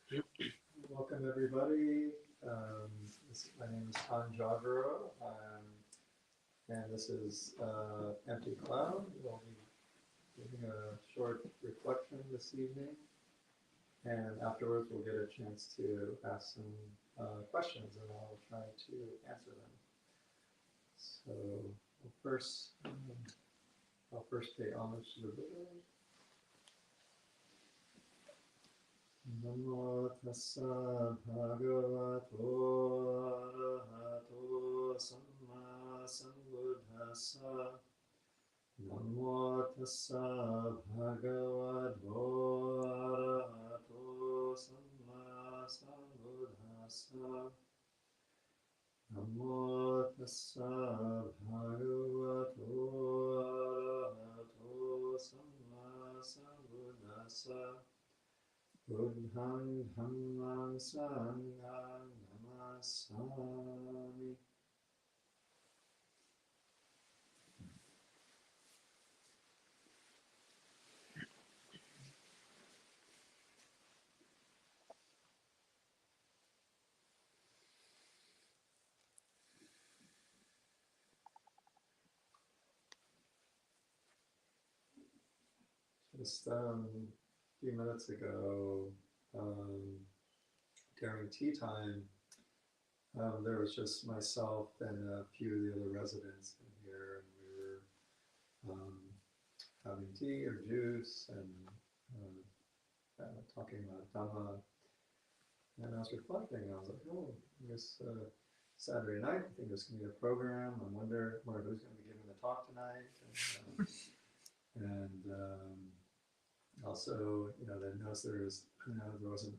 Welcome everybody. My name is Tan Jagaro, and this is Empty Cloud. We'll be giving a short reflection this evening, and afterwards we'll get a chance to ask some questions, and I'll try to answer them. So I'll first pay homage to the Buddha. Namo tassa bhagavato arahato samma sambuddhassa. Namo tassa bhagavato arahato samma sambuddhassa. Namo tassa bhagavato arahato samma sambuddhassa. Buddhang dhammang sanghang namasami. Just a few minutes ago, during tea time, there was just myself and a few of the other residents in here, and we were having tea or juice and talking about Dhamma. And I was reflecting, I was like, oh, I guess Saturday night, I think there's going to be a program. I wonder who's going to be giving the talk tonight. And also, then noticed there wasn't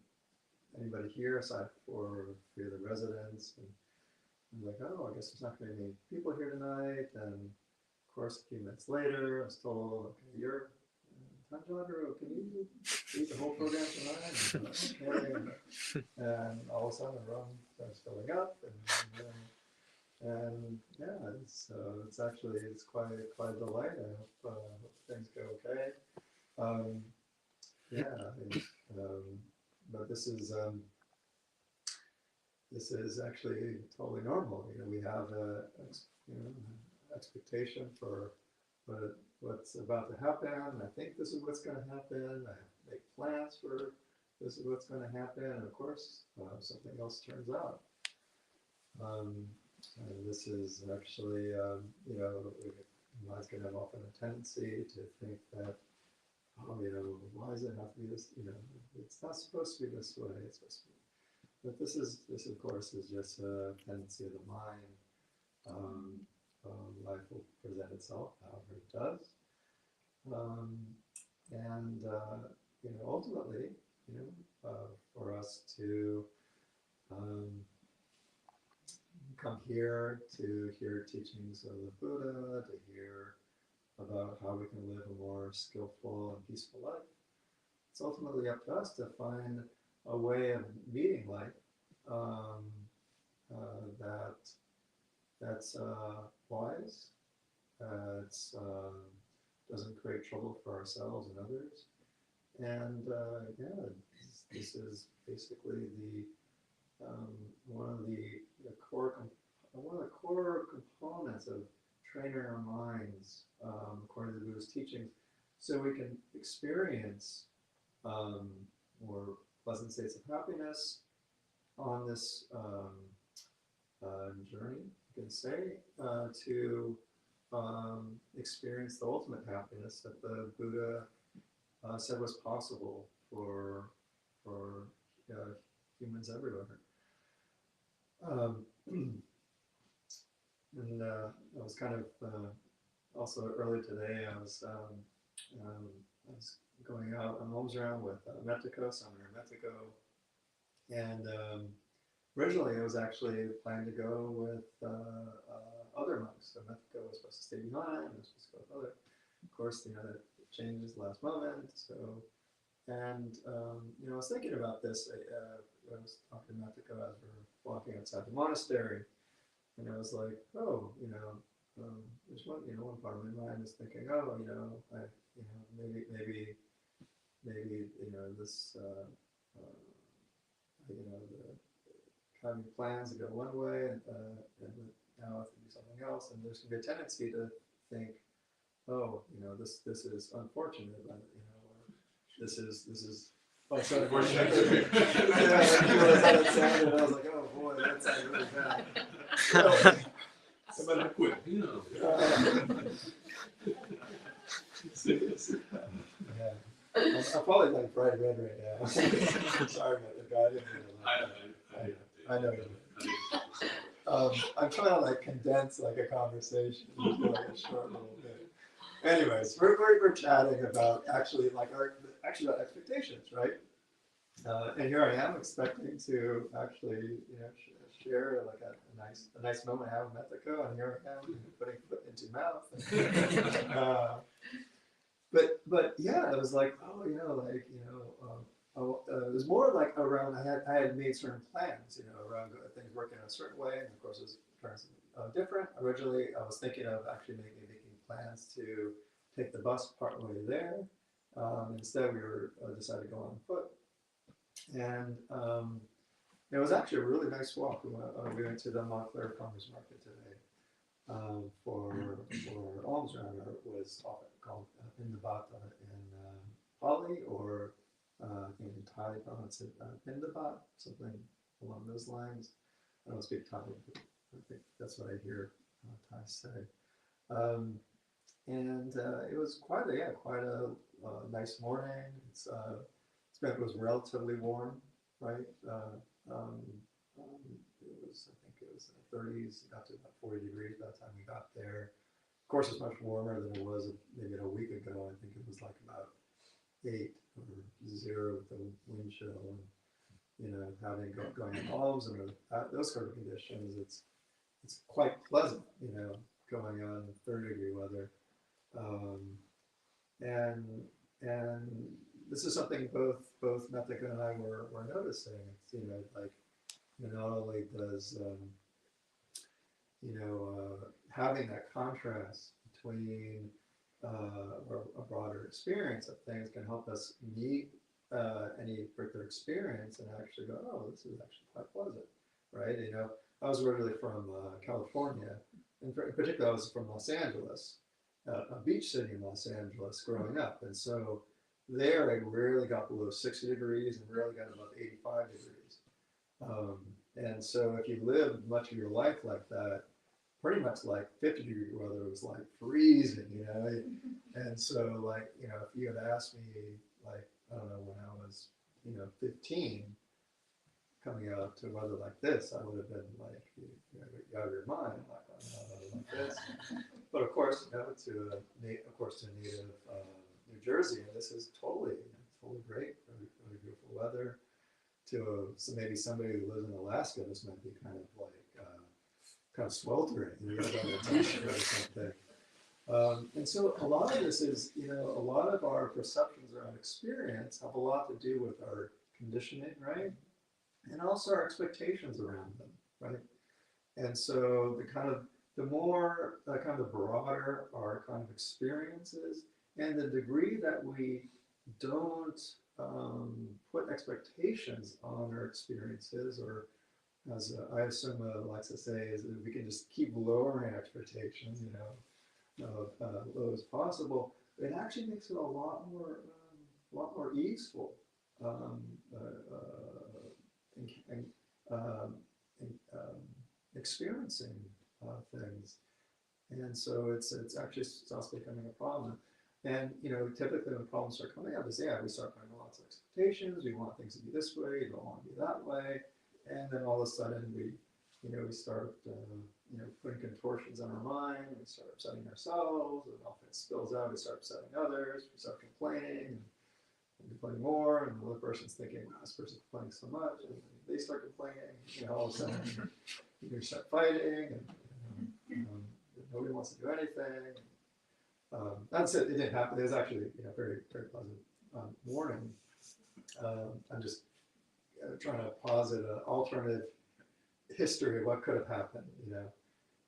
anybody here aside for three of the residents. And I was like, oh, I guess there's not going to be any people here tonight. And of course, a few minutes later, I was told, okay, you're Tan Jagaro, can you lead the whole program tonight? And okay. And all of a sudden, the room starts filling up. And yeah, it's actually quite a delight. I hope things go okay. Yeah, but this is actually totally normal. We have a expectation for what's about to happen. I think this is what's going to happen. I make plans for this is what's going to happen. And of course, something else turns out. And this is actually, mine's going to have often a tendency to think that, oh, why does it have to be this? It's not supposed to be this way. It's supposed to be. But this, of course, is just a tendency of the mind. Life will present itself however it does. And ultimately, for us to come here to hear teachings of the Buddha, to hear about how we can live a more skillful and peaceful life. It's ultimately up to us to find a way of meeting life that's wise, that doesn't create trouble for ourselves and others. And this is basically one of the core components of training our minds according to the Buddha's teachings, so we can experience more pleasant states of happiness on this journey, you can say, to experience the ultimate happiness that the Buddha said was possible for humans everywhere. And I was kind of also earlier today. I was going out on homes around with Metiko, Summer Metiko, and originally it was actually planned to go with other monks. So Metiko was supposed to stay behind. I was supposed to go with other. Of course, that changes last moment. So, and I was thinking about this. I was talking to Metiko as we were walking outside the monastery. And I was like, oh, there's one part of my mind is thinking, oh, maybe this you know, having plans to go one way, and now I have to do something else, and there's going to be a tendency to think, oh, you know, this is unfortunate, but, you know, or this is. Oh, sorry. Unfortunate. I realized how that sounded, and I was like, oh boy, that sounded really bad. Somebody quit, you know. Yeah. I'm probably like bright red right now. Sorry about that, guy. I didn't mean to I know. I'm trying to like condense like a conversation into like a short little bit. Anyways, we're chatting about actually like about expectations, right? And here I am expecting to actually, you know, share like a nice moment I have with Mexico, and here I am putting foot into mouth. But yeah, it was like, oh, you know, like, you know, it was more like around, I had made certain plans, you know, around things working in a certain way, and of course it was turns different. Originally, I was thinking of actually making plans to take the bus partway there. Instead, we were decided to go on foot, and it was actually a really nice walk. We went to the Montclair Farmers Market today. For alms round was often called Pindabata in Pali, or I think in Thai pronounce it Pindabat, something along those lines. I don't speak Thai, but I think that's what I hear Thai say. And it was quite a nice morning. It was relatively warm, right? It was 30s, got to about 40 degrees by the time we got there. Of course, it's much warmer than it was maybe a week ago. I think it was like about 8 or 0 with the wind chill, and you know, going in alms and those sort of conditions. It's quite pleasant, you know, going on 30-degree weather, and this is something both Methika and I were noticing. It's, you know, like, you know, not only does having that contrast between a broader experience of things can help us meet any particular experience and actually go, oh, this is actually quite pleasant, right? You know, I was originally from California, and in particular, I was from Los Angeles, a beach city in Los Angeles growing up, and so there I rarely got below 60 degrees and rarely got above 85 degrees. And so if you lived much of your life like that, pretty much like 50-degree weather was like freezing, you know? And so like, you know, if you had asked me, like, I don't know, when I was, you know, 15, coming out to weather like this, I would have been like, you know, out of your mind, like, like this. But of course, you know, to native New Jersey, and this is totally great, really beautiful weather. So maybe somebody who lives in Alaska, this might be kind of sweltering, you know, a t-shirt or something. And so a lot of this is, you know, a lot of our perceptions around experience have a lot to do with our conditioning, right? And also our expectations around them, right? And so the more kind of broader our kind of experiences, and the degree that we don't put expectations on our experiences, or as I assume likes to say, is that we can just keep lowering expectations, you know, low as possible. It actually makes it a lot more easeful, in, experiencing things. And so it's actually starts becoming a problem. And you know, typically when problems start coming up, is we start putting lots of expectations. We want things to be this way. We don't want to be that way. And then all of a sudden we start putting contortions on our mind. We start upsetting ourselves, and often it spills out. We start upsetting others. We start complaining and complaining more. And the other person's thinking, wow, this person's complaining so much, and they start complaining. You know, all of a sudden you start fighting, and nobody wants to do anything. That's it. It didn't happen. It was actually very pleasant morning. I'm just trying to posit an alternative history of what could have happened. You know,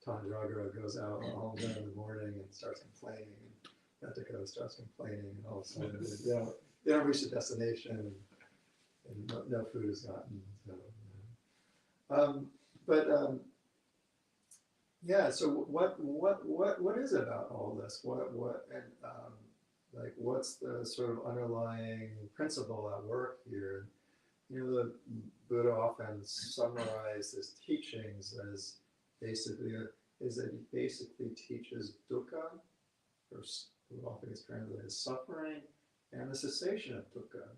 Tan Jagaro goes out all day in the morning and starts complaining, and Mexico starts complaining, and all of a sudden they don't reach the destination, and no food is gotten. So, um, but yeah. So what is it about all this? What and like what's the sort of underlying principle at work here? You know, the Buddha often summarized his teachings as basically is that he basically teaches dukkha, or often gets translated as suffering, and the cessation of dukkha,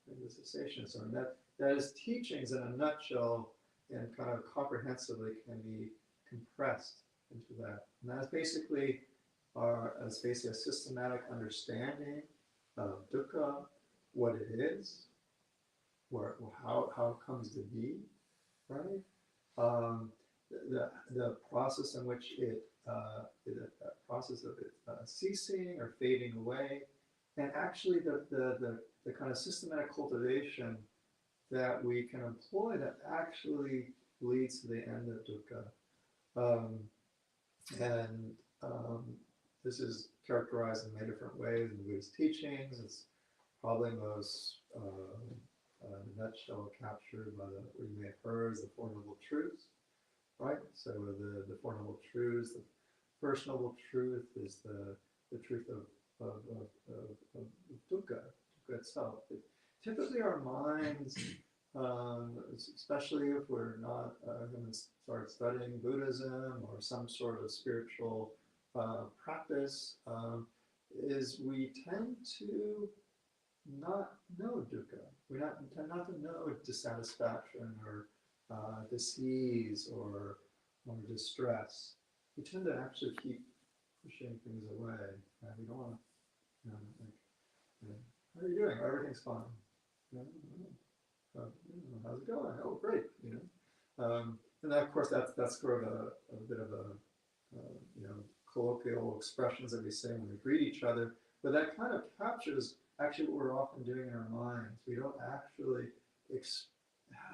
and the cessation. So that his teachings in a nutshell and kind of comprehensively can be compressed into that. And that's basically a systematic understanding of dukkha, what it is, how it comes to be, right? Um, the process in which the process of it ceasing or fading away, and actually the kind of systematic cultivation that we can employ that actually leads to the end of dukkha. Um, and this is characterized in many different ways in the Buddhist teachings. It's probably most in a nutshell captured by what you may have heard as the Four Noble Truths, right? So the Four Noble Truths, the first noble truth is the truth of dukkha itself. Typically our minds, especially if we're not going to start studying Buddhism or some sort of spiritual practice, is we tend to not know dukkha. We tend not to know dissatisfaction or disease or distress. We tend to actually keep pushing things away. We don't want to, how are you doing? Everything's fine. How's it going? Oh, great. And of course that's sort of a bit of colloquial expressions that we say when we greet each other, but that kind of captures actually what we're often doing in our minds. We don't actually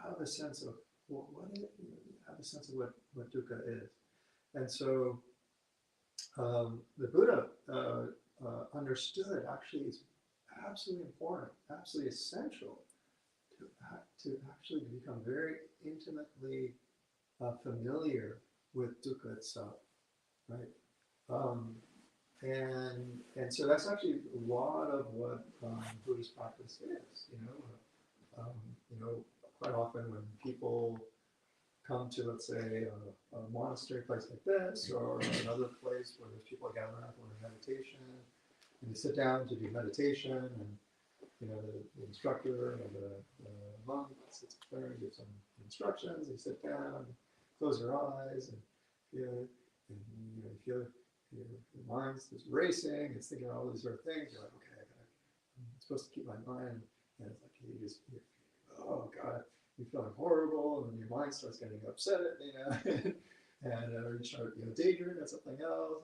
have a sense of have a sense of what dukkha is. And so the Buddha understood actually it's absolutely important, absolutely essential to actually become very intimately familiar with dukkha itself, right? And so that's actually a lot of what Buddhist practice is. Quite often when people come to, let's say, a monastery place like this, or another place where there's people gathering around for meditation, and they sit down to do meditation, and the instructor or the monk sits there and gives them instructions. They sit down, close their eyes, and feel, and you feel your mind's just racing. It's thinking all these sort of things. You're like, okay, I'm supposed to keep my mind, and it's like oh God, you're feeling horrible, and then your mind starts getting upset, and or you start daydreaming about something else,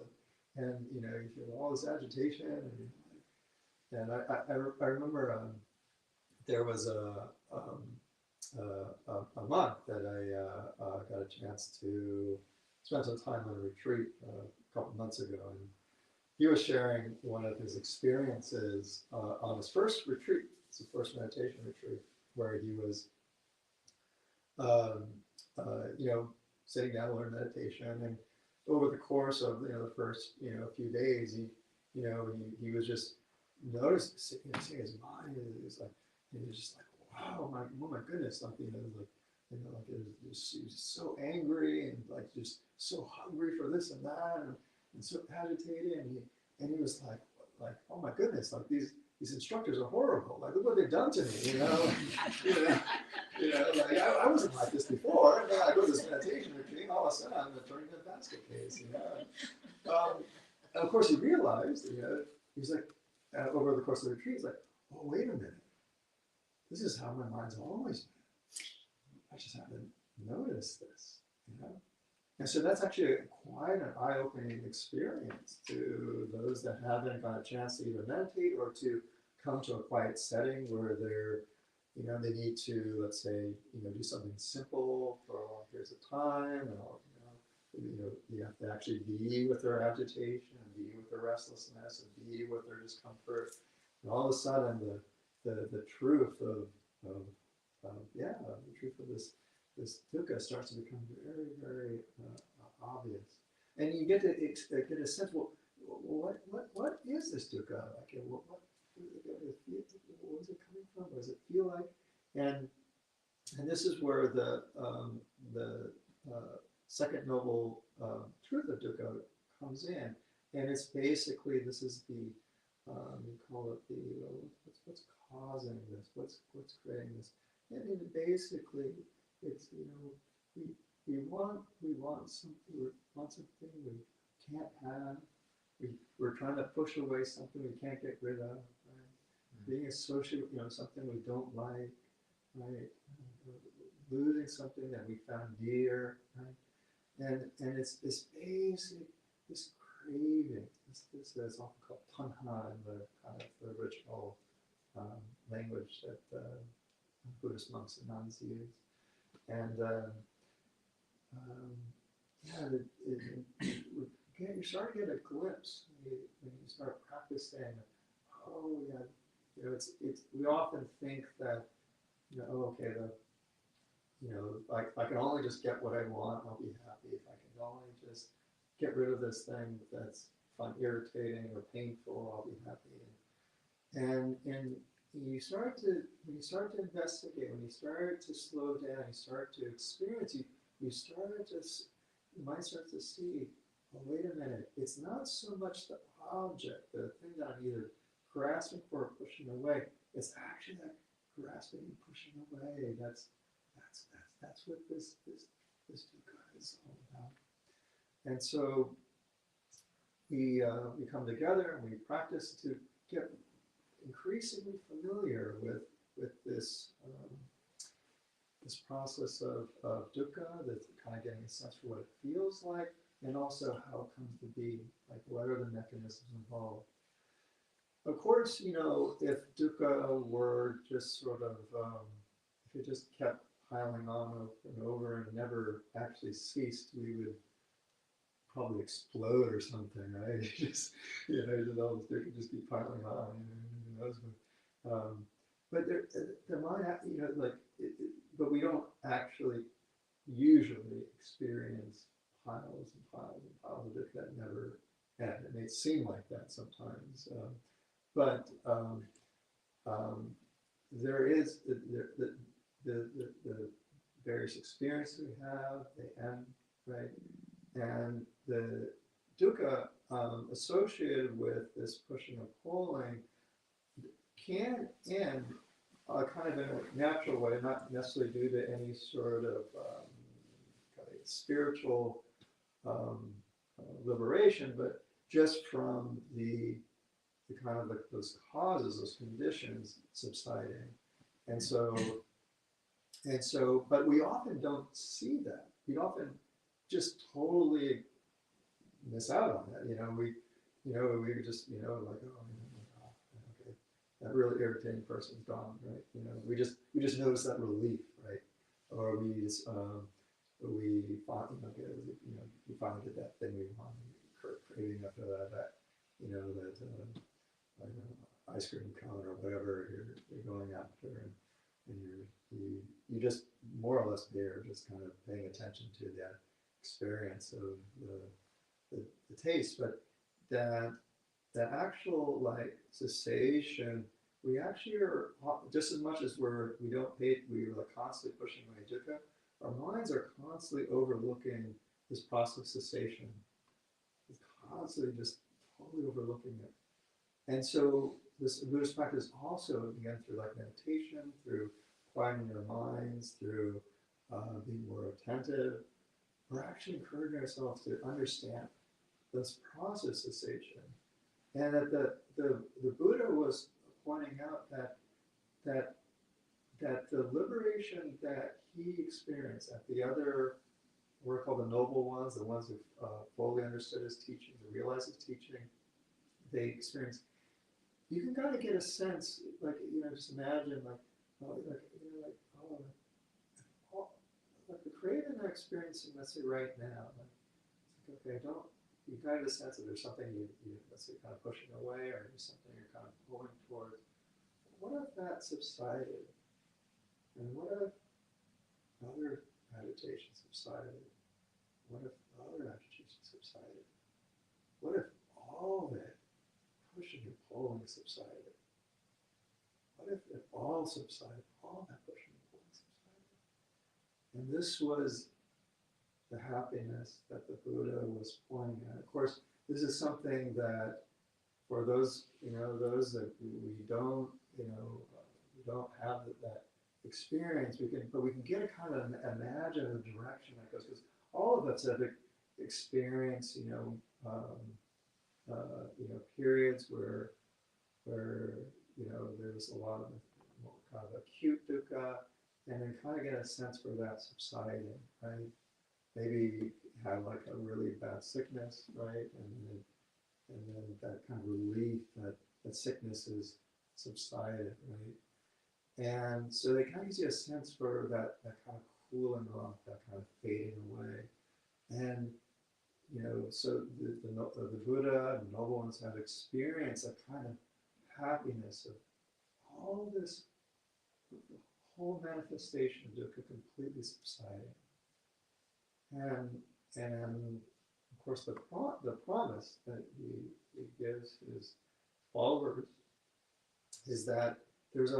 and you feel all this agitation, and I remember there was a monk that I got a chance to spend some time on a retreat a couple months ago, and he was sharing one of his experiences on his first retreat. It's his first meditation retreat, where he was, sitting down to learn meditation, and over the course of the first few days, he was just noticing his mind is like, he was just like, wow, oh my goodness, like like he was so angry and like just so hungry for this and that, and so agitated, and he was like, oh my goodness, like these instructors are horrible. Like, look what they've done to me, like I wasn't like this before. And then I go to this meditation retreat, all of a sudden I'm turning into a basket case, And of course he realized, he's like, over the course of the retreat, he's like, oh, wait a minute. This is how my mind's always been. I just haven't noticed this, And so that's actually quite an eye-opening experience to those that haven't got a chance to either meditate or to come to a quiet setting where they're, they need to, let's say, do something simple for long periods of time, and you have to actually be with their agitation, and be with their restlessness, and be with their discomfort, and all of a sudden the truth of of, the truth of this dukkha starts to become very, very obvious. And you get to get a sense, well, what is this dukkha? Like, what is it coming from? What does it feel like? And this is where the second noble truth of dukkha comes in, and it's basically, this is the we call it the what's causing this, what's creating this, and basically it's, we want something we can't have. We're trying to push away something we can't get rid of. Right? Being associated, something we don't like, right? Losing something that we found dear, right? And it's this basic, this craving. This is often called tanha in the kind of the original language that Buddhist monks and nuns use. And you start to get a glimpse when you start practicing. Oh yeah, it's we often think that okay, I can only just get what I want, I'll be happy. If I can only just get rid of this thing that's irritating or painful, I'll be happy. And when you start to investigate, when you start to slow down, you start to experience, you might start to see, oh, wait a minute, it's not so much the object, the thing that I'm either grasping for or pushing away, it's actually that grasping and pushing away. That's what this dukkha is all about. And so we come together and we practice to get increasingly familiar with this this process of dukkha, that's kind of getting a sense for what it feels like, and also how it comes to be, like what are the mechanisms involved. Of course, if dukkha were just sort of, if it just kept piling on over and over and never actually ceased, we would probably explode or something, right? Just, all this dukkha just be piling on, who knows. But there might, but we don't actually usually experience piles and piles and piles of dukkha that never end. It may seem like that sometimes. But there is the various experiences we have, they end, right? And the dukkha associated with this pushing and pulling can end kind of in a natural way, not necessarily due to any sort of kind of spiritual liberation, but just from the kind of those causes, those conditions subsiding. And so, but we often don't see that. We often just totally miss out on that. We just, like, oh, okay, that really irritating person's gone, right? We just notice that relief, right? Or we just, we finally, we finally get that thing we want, craving after that, that, ice cream cone or whatever you're going after, and you just more or less there, just kind of paying attention to that experience of the taste, but that actual like cessation, we actually are just as much as we're constantly pushing away dukkha, our minds are constantly overlooking this process of cessation. It's constantly just totally overlooking it. And so this Buddhist practice also, again, through like meditation, through quieting your minds, through being more attentive, we're actually encouraging ourselves to understand this process of cessation. And that the Buddha was pointing out that the liberation that he experienced at the other, what are called the noble ones, the ones who fully understood his teaching, who realized his teaching, they experienced. You can kind of get a sense, like, just imagine, like the craving I'm experiencing, let's say right now, like, okay, you kind of get a sense that there's something you let's say, kind of pushing away, or there's something you're kind of pulling towards. What if that subsided? And what if other agitation subsided? What if other agitation subsided? What if all that pushing and pulling subsided? What if it all subsided? All that pushing and pulling subsided? And this was the happiness that the Buddha was pointing at. Of course, this is something that for those, those that we don't, we don't have that experience, but we can get a kind of imagine the direction that goes, because all of us have experienced, periods where there's a lot of more kind of acute dukkha, and then kind of get a sense for that subsiding, right? Maybe have like a really bad sickness, right? And then that kind of relief that sickness is subsided, right? And so they kind of gives you a sense for that kind of cooling off, that kind of fading away. And so the Buddha and the noble ones have experienced a kind of happiness of all this, the whole manifestation of dukkha completely subsiding. And of course the promise that he gives his followers is that there's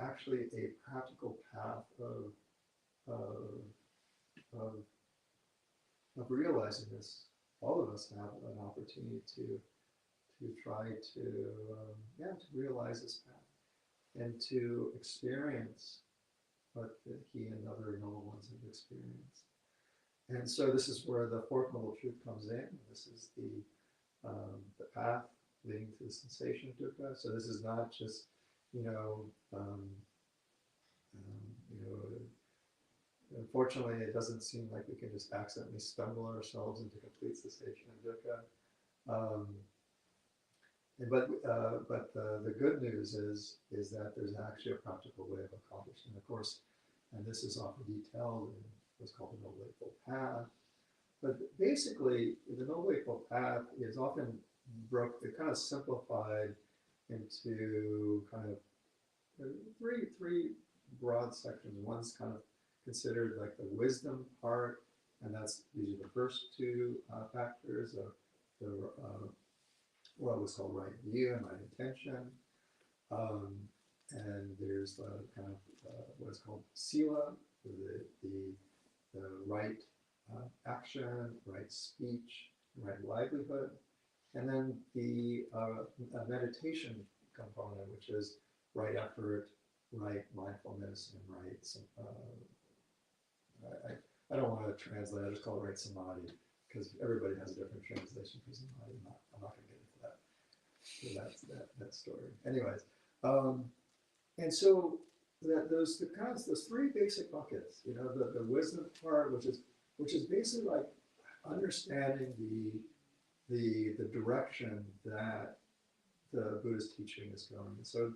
actually a practical path of realizing this. All of us have an opportunity to try to realize this path and to experience what he and other noble ones have experienced. And so this is where the Fourth Noble Truth comes in. This is the path leading to the sensation of dukkha. So this is not just, unfortunately, it doesn't seem like we can just accidentally stumble ourselves into complete cessation of dukkha. But the good news is that there's actually a practical way of accomplishing. Of course, and this is often detailed in what's called the Noble Eightfold Path. But basically, the Noble Eightfold Path is often kind of simplified into kind of three broad sections. One's kind of considered like the wisdom part, and that's usually the first two factors of the what was called right view and right intention. And there's the kind of what is called sila, the right action, right speech, right livelihood, and then the meditation component, which is right effort, right mindfulness, and right. I don't want to translate. I just call it right samadhi because everybody has a different translation for samadhi. I'm not going to get into that. So that's that story. Anyways, and so those three basic buckets. The wisdom part, which is basically like understanding the direction that the Buddhist teaching is going. So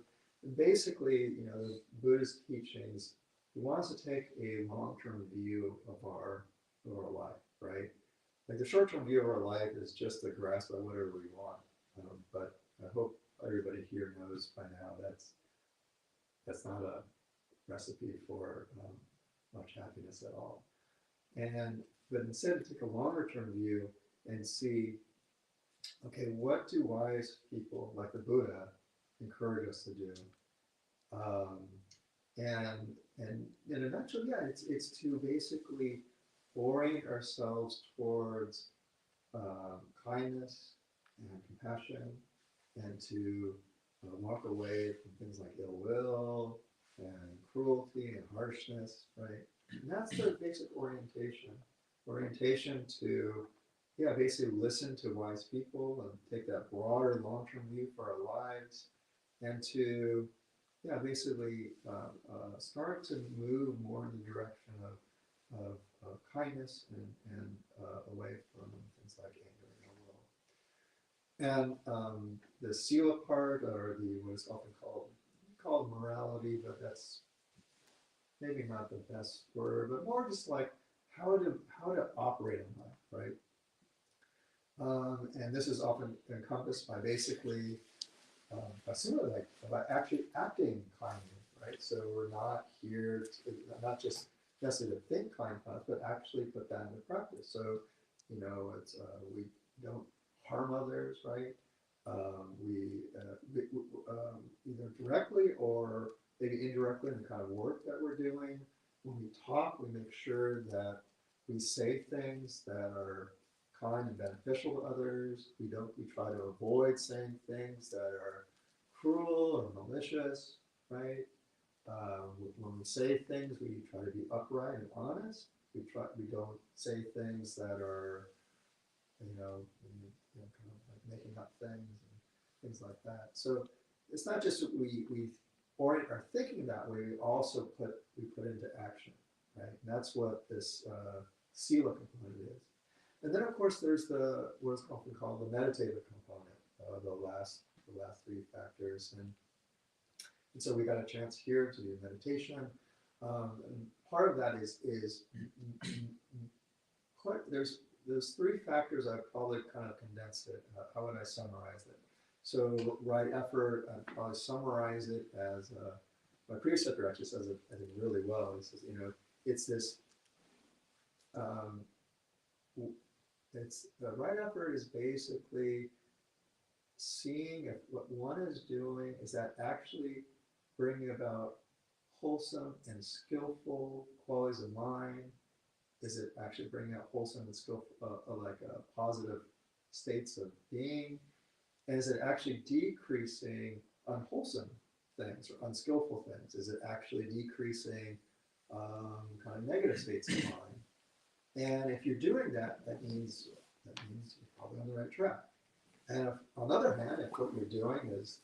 basically, the Buddhist teachings, he wants to take a long-term view of our life, right? Like the short-term view of our life is just the grasp of whatever we want. But I hope everybody here knows by now that's not a recipe for much happiness at all. But instead take a longer-term view and see, okay, what do wise people like the Buddha encourage us to do? And in a nutshell, yeah, it's to basically orient ourselves towards kindness and compassion, and to walk away from things like ill will and cruelty and harshness, right? And that's the basic orientation to, basically listen to wise people and take that broader long-term view for our lives, and to, basically start to move more in the direction of kindness and away from things like anger and ill will. And the sila part, or what is often called morality, but that's maybe not the best word, but more just like how to operate in life, right? And this is often encompassed by basically, by actually acting kindly, right? So we're not here to, not just necessarily to think kind thoughts, but actually put that into practice. So, it's we don't harm others, right? We either directly or maybe indirectly in the kind of work that we're doing. When we talk, we make sure that we say things that are kind and beneficial to others. We try to avoid saying things that are cruel or malicious, right? When we say things, we try to be upright and honest. We don't say things that are, kind of like making up things and things like that. So it's not just that we orient our thinking that way. We also put into action, right? And that's what this sila component is. And then of course there's what's often called the meditative component, the last three factors, and so we got a chance here to do meditation. And part of that is there's three factors. I've probably kind of condensed it. How would I summarize it? So right effort, I'd probably summarize it as my preceptor actually says it, I think, really well. He says, it's this. It's the right effort is basically seeing if what one is doing is that actually bringing about wholesome and skillful qualities of mind. Is it actually bringing out wholesome and skillful, positive states of being? And is it actually decreasing unwholesome things or unskillful things? Is it actually decreasing kind of negative states of mind? And if you're doing that, that means you're probably on the right track. And if, on the other hand, if what you're doing is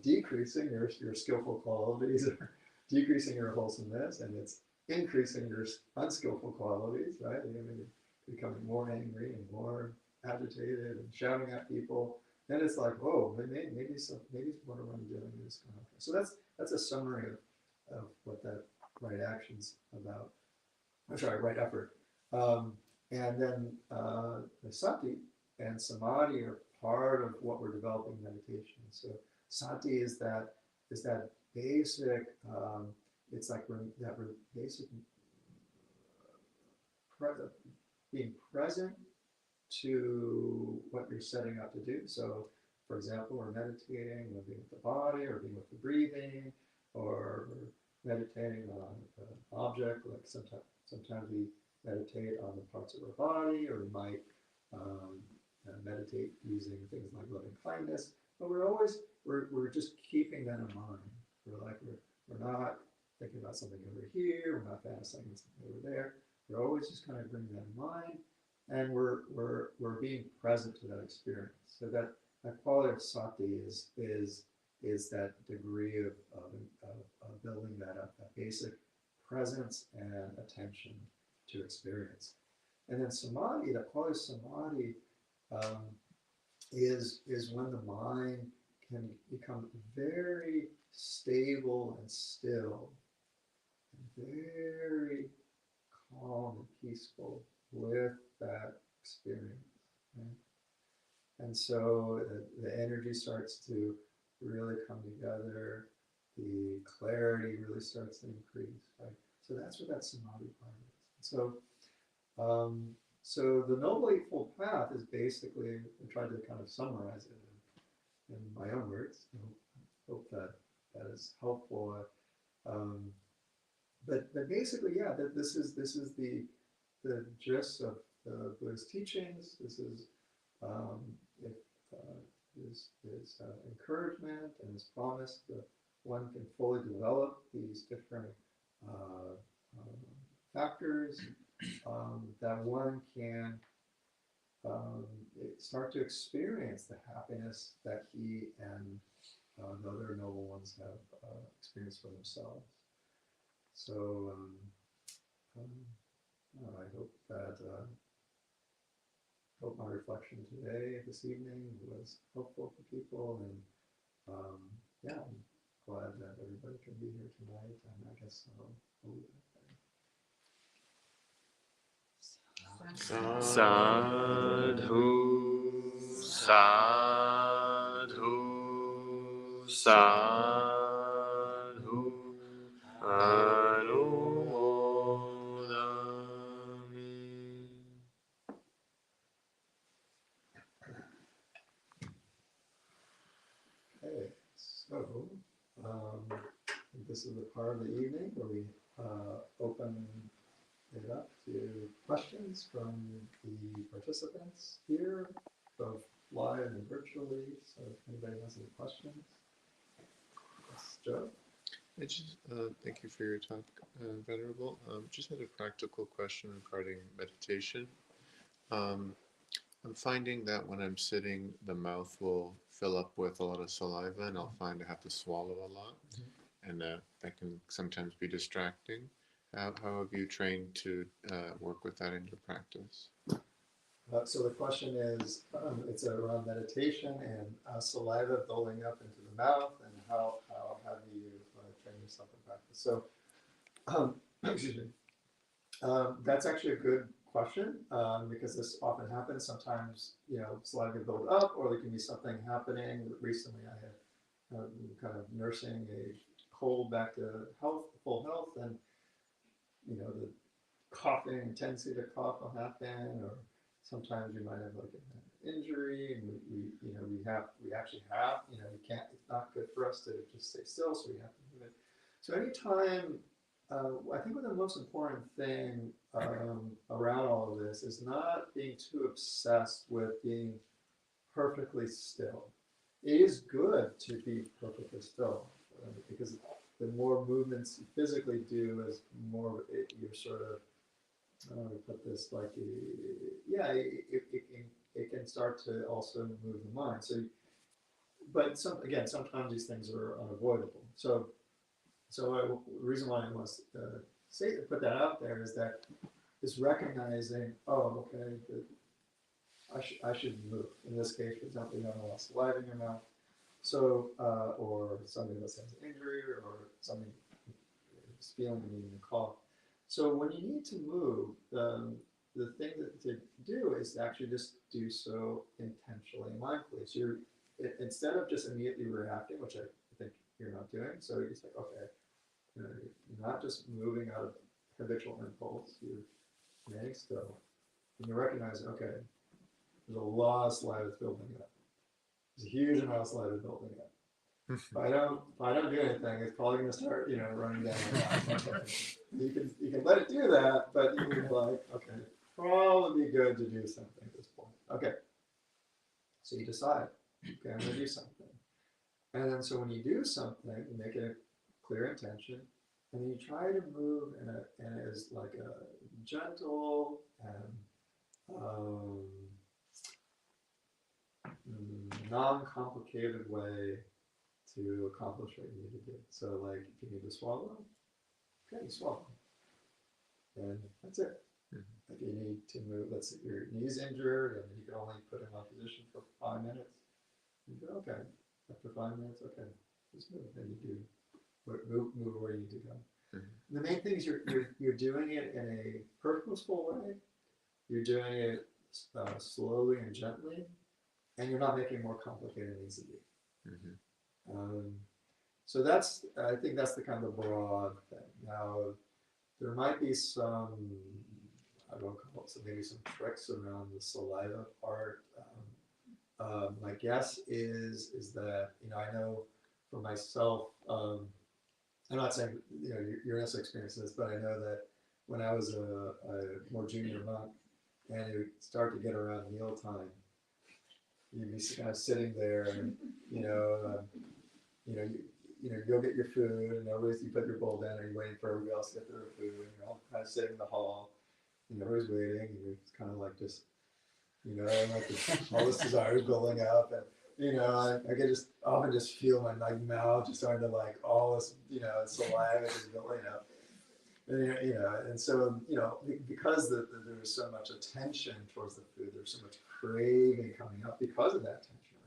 decreasing your skillful qualities or decreasing your wholesomeness, and it's increasing your unskillful qualities, right? You're becoming more angry and more agitated and shouting at people. Then it's like, whoa, maybe what I'm doing is kind of. So that's a summary of what that right action's about. I'm sorry, right effort. And then the sati and samadhi are part of what we're developing meditation. So sati is that basic. It's like basic being present to what you're setting out to do. So, for example, we're meditating, we're being with the body, or being with the breathing, or we're meditating on an object. Like sometimes we meditate on the parts of our body, or we might meditate using things like loving kindness. But we're just keeping that in mind. We're not thinking about something over here. We're not fantasizing something over there. We're always just kind of bringing that in mind, and we're being present to that experience. So that quality of sati is that degree of building that up, that basic presence and attention to experience. And then samadhi, the quality of samadhi is when the mind can become very stable and still, and very calm and peaceful with that experience. Right? And so the energy starts to really come together, the clarity really starts to increase, right? So that's what that samadhi part is. So, so the Noble Eightfold Path is basically, I tried to kind of summarize it in my own words. I hope that is helpful. But basically, yeah, this is the gist of the Buddha's teachings. This is his encouragement and his promise that one can fully develop these different factors, that one can start to experience the happiness that he and the other noble ones have experienced for themselves. So I hope my reflection today, this evening, was helpful for people, and yeah, I'm glad that everybody can be here tonight, and I guess I'll leave it there. Sadhu, sadhu, sadhu. this is the part of the evening where we open it up to questions from the participants here, both live and virtually. So if anybody has any questions, yes, Joe. I just thank you for your talk, Venerable. Just had a practical question regarding meditation. I'm finding that when I'm sitting, the mouth will fill up with a lot of saliva, and I'll find I have to swallow a lot, and that can sometimes be distracting. How have you trained to work with that in your practice? So the question is, it's around meditation and saliva building up into the mouth, and how do you train yourself in practice? So, excuse me. That's actually a good question because this often happens. Sometimes, saliva build up, or there can be something happening. Recently, I had kind of nursing a cold back to health, full health, and the coughing, tendency to cough will happen, or sometimes you might have like an injury, and we actually have, we can't. It's not good for us to just stay still, so we have to move it. So anytime. I think the most important thing around all of this is not being too obsessed with being perfectly still. It is good to be perfectly still because the more movements you physically do, is more you're sort of, I don't know how to put this, like, it can start to also move the mind. So, but sometimes these things are unavoidable. So the reason why I must put that out there is that is recognizing, oh, okay, I should move. In this case, for example, you have a lot of saliva in your mouth, so or somebody else has an injury, or somebody is feeling the need to cough. So when you need to move, the thing to do is to actually just do so intentionally and mindfully. So instead of just immediately reacting, which I think you're not doing, so you're just like, okay. You're not just moving out of habitual impulse, you're remaining still. And you recognize, okay, there's a lot of saliva building up. There's a huge amount of saliva building up. If I don't do anything, it's probably going to start, running down my mouth. You can let it do that, but you're like, okay, probably be good to do something at this point. Okay. So you decide, okay, I'm going to do something. And then so when you do something, you make it a clear intention, and then you try to move in as like a gentle and non-complicated way to accomplish what you need to do. So like if you need to swallow, okay, you swallow. And that's it. Mm-hmm. If you need to move, let's say your knee's injured and you can only put in one position for 5 minutes, you go, okay, after 5 minutes, okay, just move. Then you do move where you need to go. Mm-hmm. The main thing is you're doing it in a purposeful way. You're doing it slowly and gently, and you're not making it more complicated than it needs to be. Mm-hmm. So I think that's the kind of broad thing. Now, there might be some, I don't know, maybe some tricks around the saliva part. My guess is that, I know for myself, I'm not saying you're also experiencing this, but I know that when I was a more junior monk, and it would start to get around mealtime, you'd be kind of sitting there, and you'll get your food, and you put your bowl down, and you're waiting for everybody else to get their food, and you're all kind of sitting in the hall, and everybody's waiting, and you're kind of like just, all this desire is building up, and I can just often just feel my mouth just starting to like all this, saliva is building up. And, and so, because there's so much attention towards the food, there's so much craving coming up because of that tension,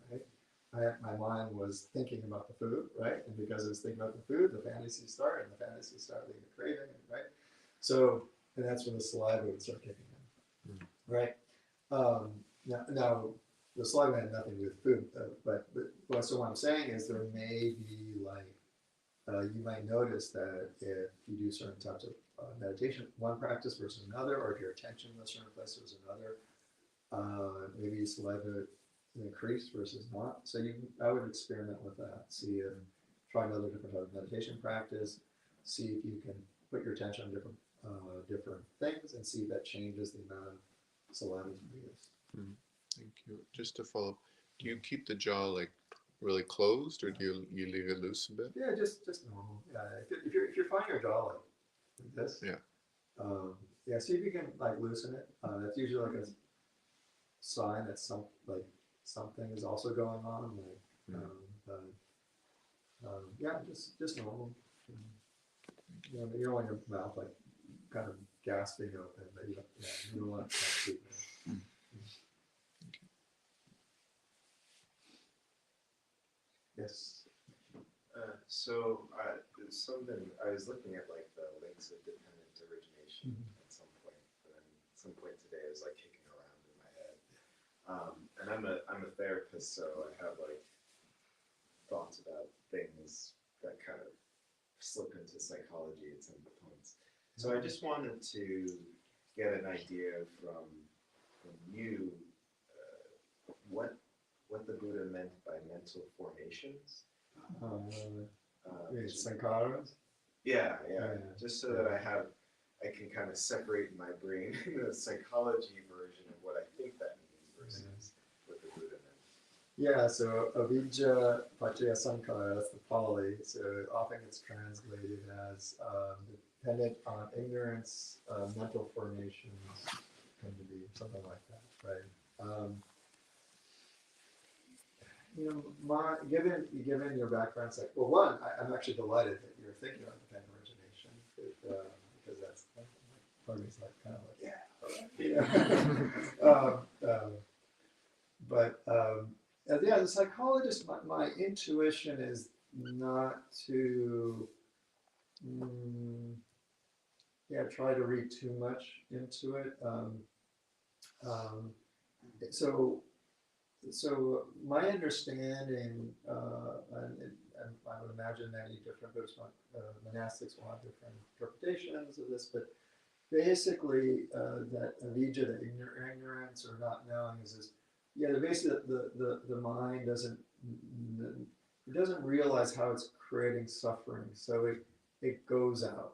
right? My mind was thinking about the food, right? And because it was thinking about the food, the fantasies start, and the fantasies start leading to craving, right? So, and that's when the saliva would start kicking in, right? Now, the saliva had nothing to do with food, but so what I'm saying is there may be like, you might notice that if you do certain types of meditation, one practice versus another, or if your attention in a certain place versus another, maybe saliva increase versus not. So I would experiment with that. See, try another different type of meditation practice, see if you can put your attention on different things and see if that changes the amount of saliva you produce. Thank you. Just to follow up, do you keep the jaw like really closed, or do you leave it loose a bit? Yeah, just normal. Yeah, if you're finding your jaw like this, Yeah. Yeah, see if you can like loosen it. That's usually like a sign that something is also going on. Like, yeah, just normal. You know, you don't want your mouth like kind of gasping open, but you don't want to keep it. Yes. So something I was looking at like the links of dependent origination at some point, but then at some point today I was like kicking around in my head. And I'm a therapist, so I have like thoughts about things that kind of slip into psychology at some points. So I just wanted to get an idea from you what the Buddha meant by mental formations. Sankaras. Yeah. Just so that I can kind of separate in my brain the psychology version of what I think that means versus what the Buddha meant. Yeah, so avijja paccaya sankara, that's the Pali. So often it's translated as dependent on ignorance, mental formations, tend to be something like that, right? You know, given your background, it's like, well, one, I'm actually delighted that you're thinking about dependent origination, because that's part of me's like kind of like, yeah, all right, yeah. Yeah, as a psychologist, my intuition is not to, try to read too much into it. So my understanding, and I would imagine many different Buddhist monastics will have different interpretations of this, but basically that avijja, the ignorance or not knowing, is this. Yeah, basically the mind doesn't realize how it's creating suffering, so it goes out,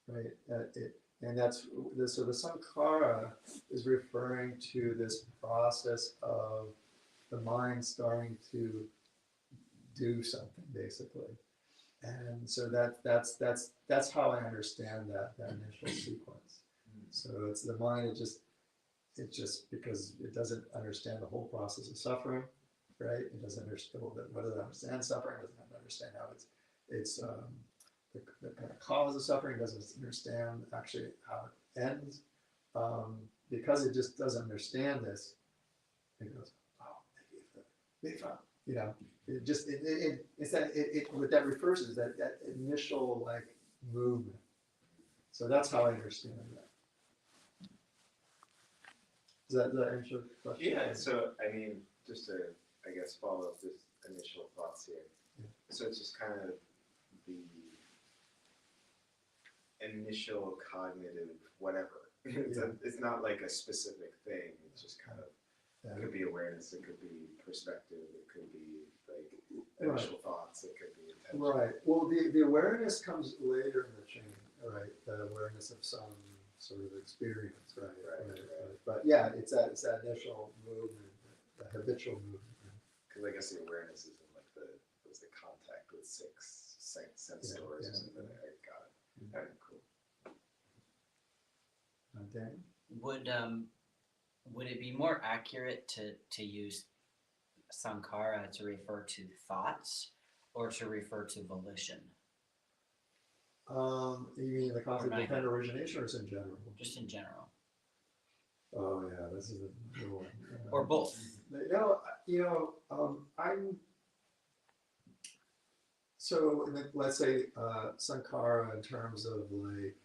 right? So the sankhara is referring to this process of the mind starting to do something, basically, and so that's how I understand that initial sequence. So it's the mind. It's just because it doesn't understand the whole process of suffering, right? It doesn't understand what does it understand suffering. It doesn't understand how it's the kind of cause of suffering. It doesn't understand actually how it ends, because it just doesn't understand this. It goes, oh, maybe you know, what that refers to is that initial like movement. So that's how I understand that. Does that answer your question? Yeah, so I mean, just to, I guess, follow up this initial thoughts here. Yeah. So it's just kind of the initial cognitive whatever. It's not like a specific thing. It's just kind of, it could be awareness, it could be perspective, it could be like initial thoughts, it could be intention. Right. Well, the awareness comes later in the chain, right? The awareness of some sort of experience, right? But yeah, it's that initial movement, the habitual movement. Because I guess the awareness is in like the contact with six sense stores or something. I got it. All right, cool. Dan? Would it be more accurate to use sankhara to refer to thoughts or to refer to volition? You mean the concept of dependent origination, or is in general? Just in general. Oh yeah, this is a good one. Or both. I'm so let's say sankhara in terms of like,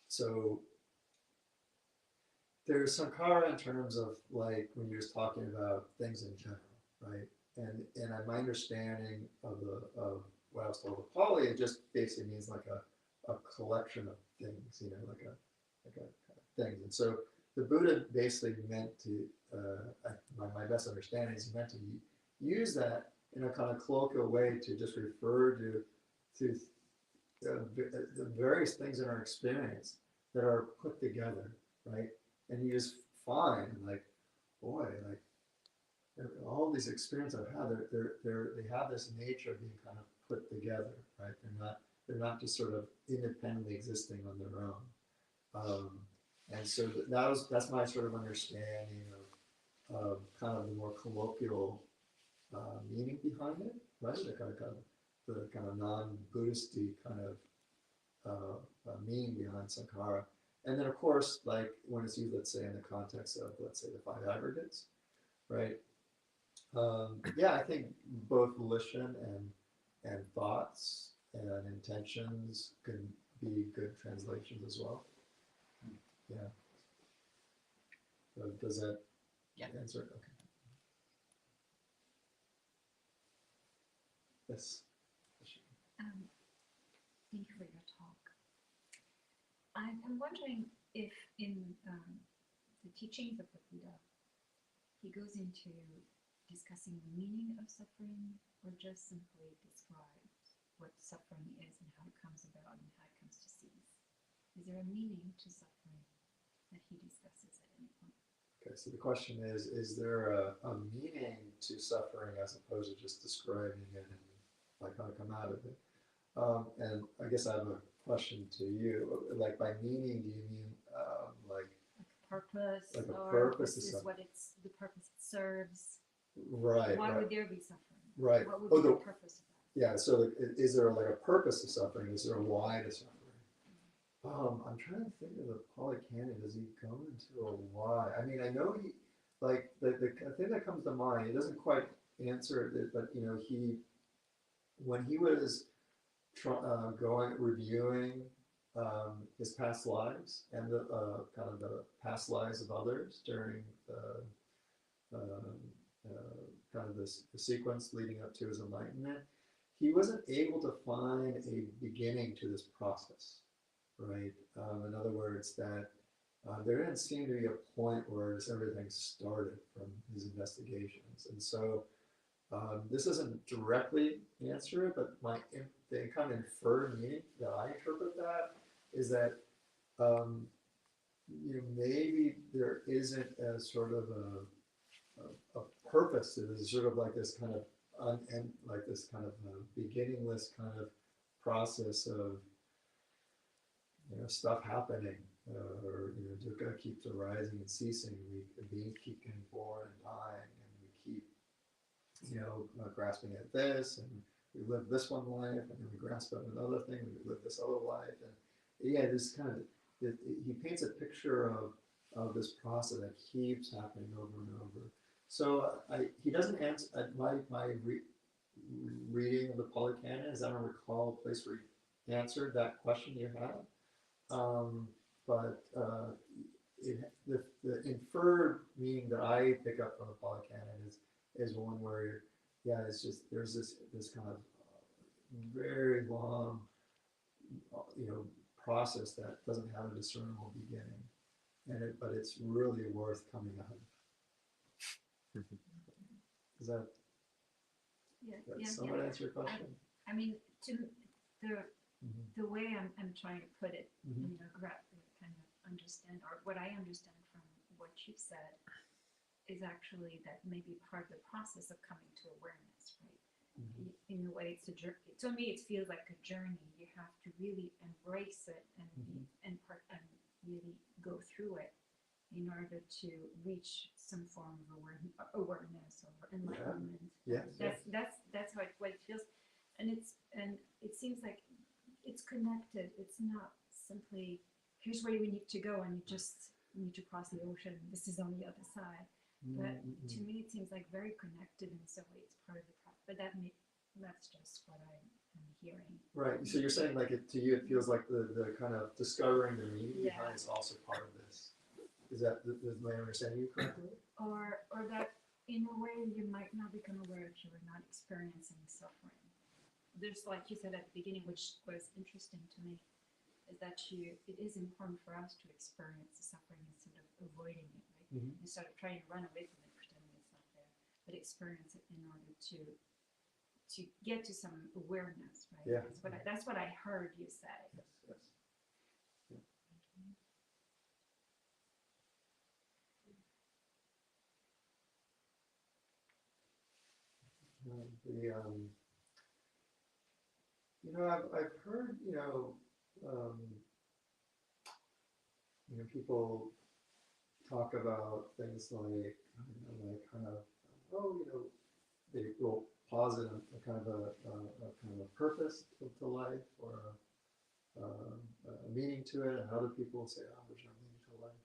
so there's sankhara in terms of like when you're just talking about things in general, right? And my understanding of what I was told of Pali, it just basically means like a collection of things, like a things. And so the Buddha basically meant to, my best understanding is meant to use that in a kind of colloquial way to just refer to the various things in our experience that are put together, right? And you just find like, boy, like all these experiences I've had, they have this nature of being kind of put together, right? They're not just sort of independently existing on their own. And so that's my sort of understanding of kind of the more colloquial meaning behind it, right? The kind of non-Buddhisty kind of meaning behind sankhara. And then of course, like when it's used, let's say in the context of, let's say, the five aggregates, right? Yeah, I think both volition and thoughts and intentions can be good translations as well. Yeah. So does that answer? Okay. Yes. Thank you for your talk. I'm wondering if in the teachings of the Buddha, he goes into discussing the meaning of suffering, or just simply describes what suffering is and how it comes about and how it comes to cease. Is there a meaning to suffering that he discusses at any point? Okay, so the question is there a meaning to suffering as opposed to just describing it and like how to come out of it? And I guess I have a question to you. Like by meaning, do you mean like purpose, like a or purpose this to is what it's the purpose it serves? right? Why right. would there be suffering? Right. What would Oh, be the purpose of that? Yeah, so is there like a purpose to suffering? Is there a why to suffering? I'm trying to think of the Pali Canon. Does he go into a why? I mean, I know he, like, the thing that comes to mind, he doesn't quite answer it, but, you know, when he was reviewing his past lives and the kind of the past lives of others during the kind of the sequence leading up to his enlightenment, he wasn't able to find a beginning to this process, right? In other words, that there didn't seem to be a point where everything started from his investigations. And so this isn't directly answer it, but the kind of inferred meaning that I interpret that is that you know, maybe there isn't a sort of a purpose to this, sort of like this kind of like this kind of beginningless kind of process of, you know, stuff happening, or, you know, dukkha keeps arising and ceasing. We keep getting born and dying, and we keep, you know, grasping at this, and we live this one life, and then we grasp at another thing, and we live this other life, and yeah, this kind of he paints a picture of this process that keeps happening over and over. So he doesn't answer my reading of the Pali Canon, as I don't recall a place where he answered that question you had. But the inferred meaning that I pick up from the Pali Canon is one where, yeah, it's just there's this kind of very long, you know, process that doesn't have a discernible beginning, but it's really worth coming out of. Does that somewhat answer your question? I mean, the way I'm trying to put it, you know, kind of understand, or what I understand from what you've said, is actually that maybe part of the process of coming to awareness, right? In a way, it's a journey. To me, it feels like a journey. You have to really embrace it and really go through it in order to reach some form of awareness or enlightenment. Yeah. That's how what it feels, and it seems like it's connected. It's not simply here's where we need to go and you just need to cross the ocean. This is on the other side. But to me, it seems like very connected in some way. It's part of the process. But that's just what I'm hearing. Right. So you're saying, like, to you, it feels like the kind of discovering the meaning behind is also part of this. Is my understanding you correctly? Or that in a way you might not become aware if you were not experiencing suffering. There's, like you said at the beginning, which was interesting to me, is that it is important for us to experience the suffering instead of avoiding it, right? Instead of trying to run away from it, pretending it's not there, but experience it in order to to get to some awareness, right? Yeah. That's what I heard you say. Yes, yes. The I've heard people talk about things like kind of they will posit a kind of a purpose to life or a meaning to it, and other people say, oh, there's no meaning to life,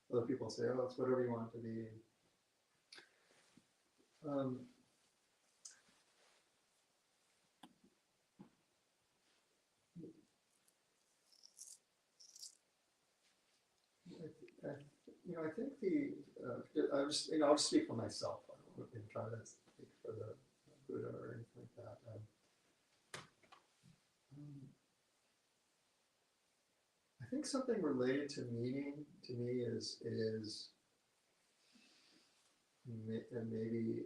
or other people say, oh, it's whatever you want it to be. Um, I think I'll just speak for myself. I don't want to try to speak for the Buddha or anything like that. I think something related to meaning to me is maybe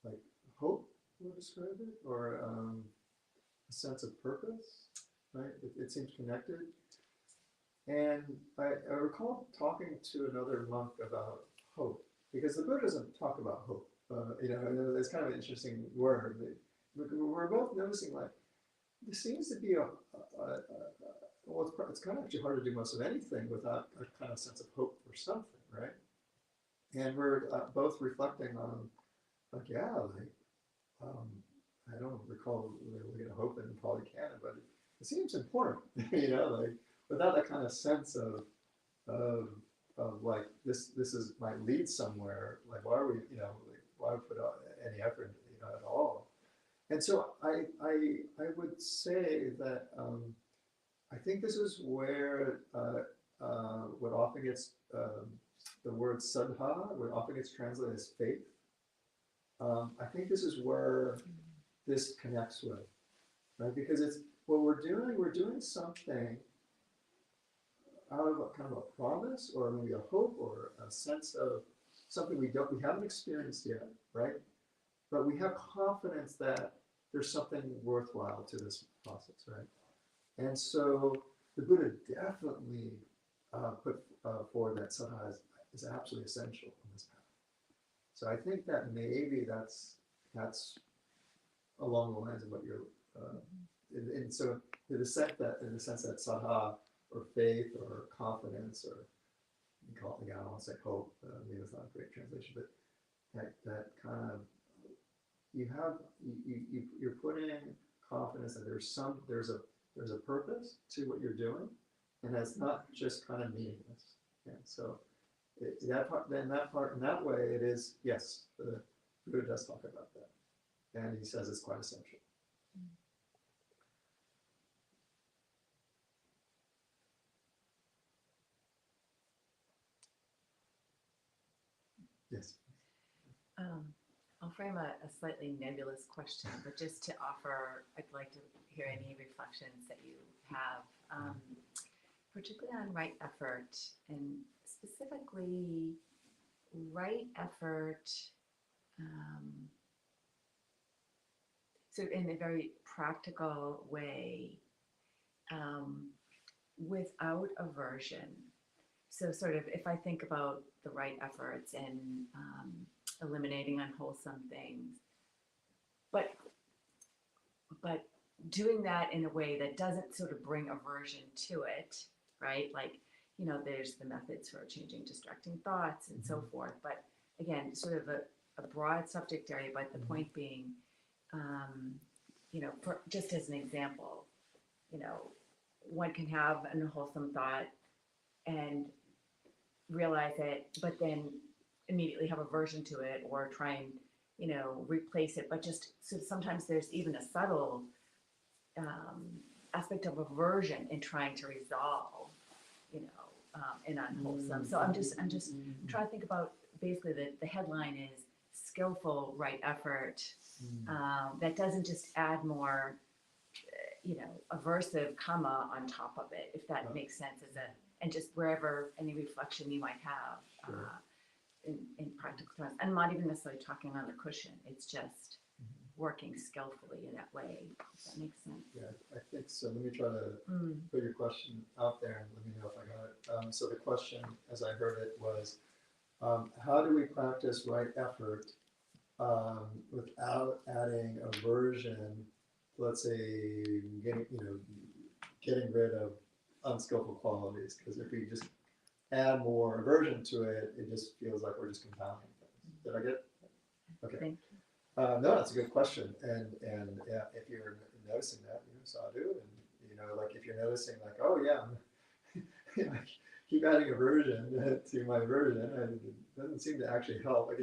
like hope would describe it, or a sense of purpose, right? It seems connected. And I recall talking to another monk about hope, because the Buddha doesn't talk about hope. It's kind of an interesting word. We're both noticing like there seems to be well, it's kind of actually hard to do most of anything without a kind of sense of hope for something, right? And we're both reflecting on like, I don't recall really hope in Polly Cannon, but it seems important, like without that kind of sense of like this might lead somewhere. Like why are we, why put out any effort, at all? And so I would say that I think this is where what often gets the word sadha, what often gets translated as faith. I think this is where this connects with, right? Because it's what we're doing something out of a kind of a promise, or maybe a hope, or a sense of something we haven't experienced yet, right? But we have confidence that there's something worthwhile to this process, right? And so the Buddha definitely put forward that sadha is absolutely essential in this path. So I think that maybe that's along the lines of what you're, and so in the sense that sadha or faith or confidence, or you call it, again, I don't want to say hope, maybe it's not a great translation, but that kind of, you're putting confidence that there's a purpose to what you're doing, and that's not just kind of meaningless. And so in that way, it is, yes, the Buddha does talk about that, and he says it's quite essential. Yes. I'll frame a slightly nebulous question, but just to offer, I'd like to hear any reflections that you have, particularly on right effort, and specifically right effort, so in a very practical way, without aversion. So sort of if I think about the right efforts and eliminating unwholesome things, but doing that in a way that doesn't sort of bring aversion to it, right? Like, there's the methods for changing distracting thoughts and so forth. But again, sort of a broad subject area, but the point being, for, just as an example, one can have an unwholesome thought and realize it, but then immediately have aversion to it, or try and replace it. But just so sometimes there's even a subtle aspect of aversion in trying to resolve an unwholesome. So I'm just trying to think about, basically the headline is skillful right effort, that doesn't just add more aversive comma on top of it, if that makes sense, and just wherever any reflection you might have. Sure. in practical terms. I'm not even necessarily talking on the cushion. It's just working skillfully in that way. Does that make sense? Yeah, I think so. Let me try to put your question out there and let me know if I got it. So the question, as I heard it, was, how do we practice right effort without adding aversion? Let's say getting rid of unskillful qualities. Because if we just add more aversion to it, it just feels like we're just compounding things. Did I get it? Okay. Thank you. No, that's a good question, and yeah, if you're noticing that, sadhu, and like if you're noticing, like, oh yeah, I keep adding aversion to my aversion, and it doesn't seem to actually help. I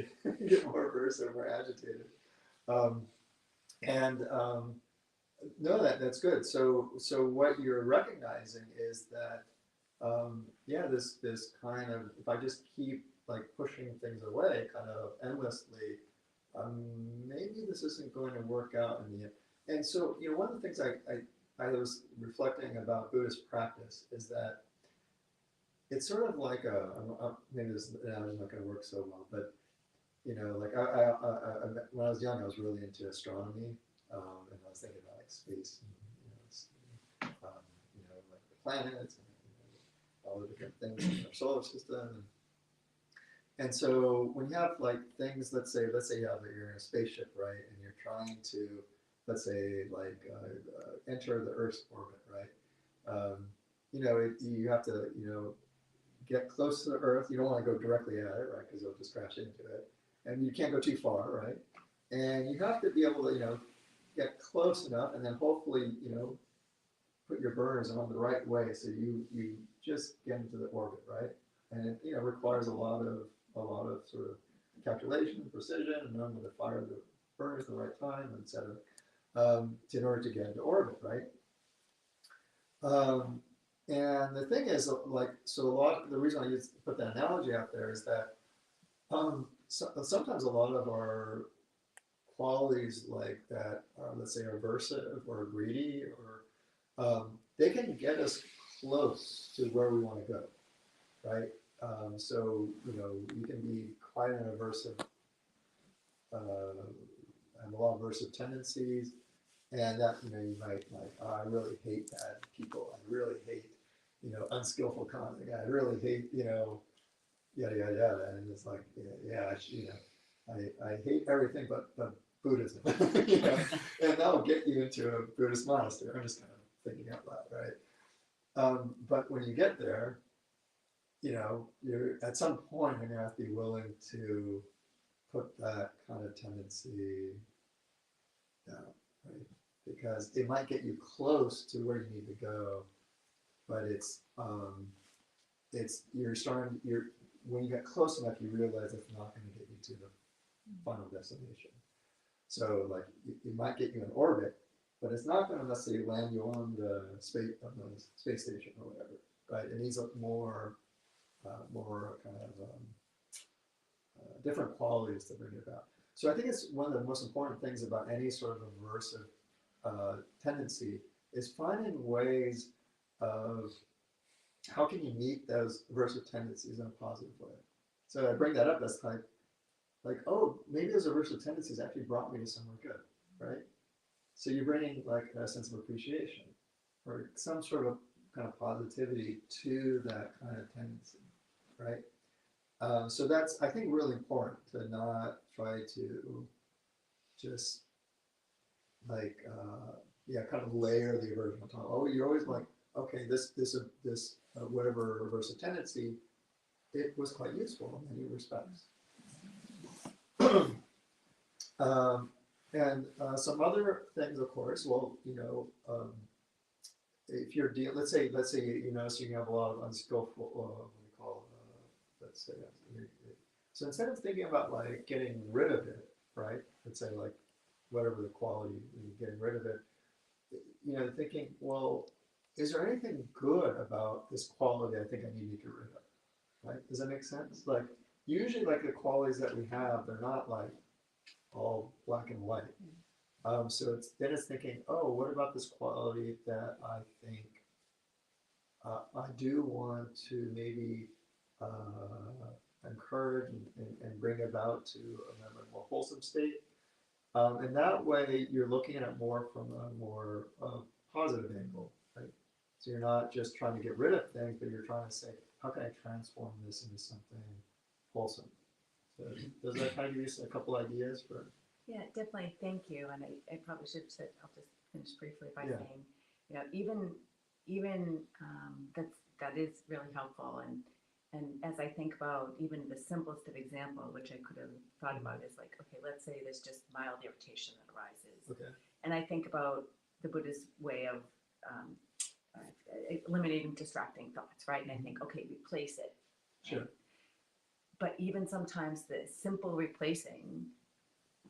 get more aversive, more agitated, no, that's good. So what you're recognizing is that, yeah, this kind of, if I just keep like pushing things away, kind of endlessly. Maybe this isn't going to work out in the end. And so, one of the things I was reflecting about Buddhist practice is that it's sort of like maybe this analogy is not going to work so well, but like when I was young, I was really into astronomy, and I was thinking about like space, and, like the planets, and all the different things in our solar system. And so when you have like things, let's say you're in a spaceship, right, and you're trying to, let's say, like enter the Earth's orbit, right? You have to, get close to the Earth. You don't want to go directly at it, right, because it'll just crash into it. And you can't go too far, right? And you have to be able to, get close enough, and then hopefully, put your burners on the right way so you just get into the orbit, right? And it, requires a lot of sort of calculation, precision, and knowing when to fire the burners at the right time, et cetera, in order to get into orbit, right? And the thing is, like, so the reason I put that analogy out there is that sometimes a lot of our qualities like that are, let's say, aversive or greedy, or they can get us close to where we want to go, right? So, you can be quite an aversive, have a lot of aversive tendencies, and that, you might like, oh, I really hate bad people. I really hate, unskillful conduct. I really hate, yada, yada, yada. And it's like, I hate everything but Buddhism, and that'll get you into a Buddhist monastery. I'm just kind of thinking out loud, right? But when you get there, you're at some point you're gonna have to be willing to put that kind of tendency down, right? Because it might get you close to where you need to go, but when you get close enough, you realize it's not going to get you to the final destination. So, like, it might get you in orbit, but it's not going to necessarily land you on the space station or whatever, right? It needs more kind of different qualities to bring it about. So I think it's one of the most important things about any sort of aversive tendency is finding ways of how can you meet those aversive tendencies in a positive way. So I bring that up, that's like, oh, maybe those aversive tendencies actually brought me to somewhere good, right? So you're bringing like a sense of appreciation or some sort of kind of positivity to that kind of tendency, right? So that's, I think, really important to not try to just like, kind of layer the aversion on top. Oh, you're always like, okay, this whatever aversive tendency, it was quite useful in many respects. And some other things, of course, well, if you're let's say so you have a lot of unskillful, what do you call, let's say, so instead of thinking about like getting rid of it, right? Let's say like whatever the quality, getting rid of it, thinking, well, is there anything good about this quality I think I need to get rid of, right? Does that make sense? Like usually like the qualities that we have, they're not like all black and white. So it's thinking, oh, what about this quality that I think I do want to maybe encourage and bring about to a more wholesome state. And that way, you're looking at it more from a more positive angle, right? So you're not just trying to get rid of things, but you're trying to say, how can I transform this into something wholesome? So does that kind of give you a couple ideas for? Yeah, definitely. Thank you. And I probably should have said, I'll just finish briefly by Yeah. saying, you know, even that is really helpful. And as I think about even the simplest of example, which I could have thought about is like, okay, let's say there's just mild irritation that arises. Okay. And I think about the Buddhist way of eliminating distracting thoughts, right? And I think, okay, replace it. Sure. Right? But even sometimes the simple replacing